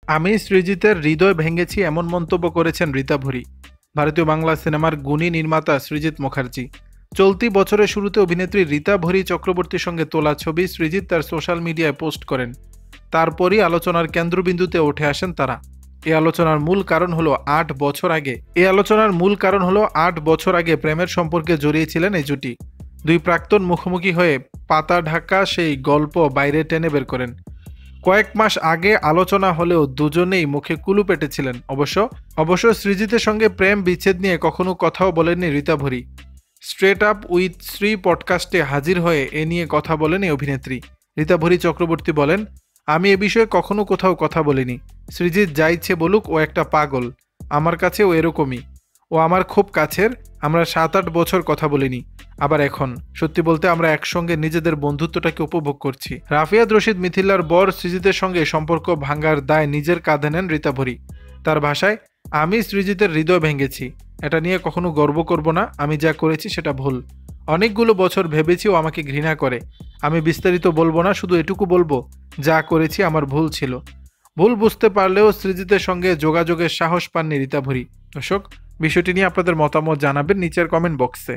আমি সৃজিতের হৃদয় ভেঙেছি এমন মন্তব্য করেছেন রীতা ভরি। ভারতীয় বাংলা সিনেমার গুণী নির্মাতা সৃজিত মুখার্জি চলতি বছরের শুরুতে অভিনেত্রী রীতা ভরি চক্রবর্তীর সঙ্গে তোলা ছবি সৃজিত তার সোশ্যাল মিডিয়ায় পোস্ট করেন। তারপরই আলোচনার কেন্দ্রবিন্দুতে উঠে আসেন তারা। এই আলোচনার মূল কারণ হলো ৮ বছর আগে প্রেমের সম্পর্কে জড়িয়েছিলেন এই জুটি। দুই প্রাক্তন মুখোমুখি হয়ে পাতা ঢাকা সেই গল্প বাইরে টেনে বের করেন। কয়েক মাস আগে আলোচনা হলেও দুজনেই মুখে কুলু পেটেছিলেন। অবশ্য সৃজিতের সঙ্গে প্রেম বিচ্ছেদ নিয়ে কখনো কথাও বলেননি রীতা ভরি। স্ট্রেট আপ উইথ শ্রী পডকাস্টে হাজির হয়ে এ নিয়ে কথা বলেন এই অভিনেত্রী। রীতা ভরি চক্রবর্তী বলেন, আমি এ বিষয়ে কখনো কোথাও কথা বলিনি। সৃজিত যা ইচ্ছে বলুক, ও একটা পাগল। আমার কাছে ও এরকমই। ও আমার খুব কাছের। আমরা 7-8 বছর কথা বলিনি। আবার এখন সত্যি বলতে আমরা একসঙ্গে নিজেদের বন্ধুত্বটাকে উপভোগ করছি। রাফিয়াত রশিদ মিথিলার বর সৃজিতের সঙ্গে সম্পর্ক ভাঙার দায় নিজের কাঁধে নেন রীতা ভরি। তার ভাষায়, আমি সৃজিতের হৃদয় ভেঙেছি। এটা নিয়ে কখনো গর্ব করব না। আমি যা করেছি সেটা ভুল। অনেকগুলো বছর ভেবেছি ও আমাকে ঘৃণা করে। আমি বিস্তারিত বলবো না, শুধু এটুকু বলবো, যা করেছি আমার ভুল ছিল। ভুল বুঝতে পারলেও সৃজিতের সঙ্গে যোগাযোগের সাহস পাননি রীতা ভরি। দর্শক, বিষয়টি নিয়ে আপনাদের মতামত জানাবেন নিচের কমেন্ট বক্সে।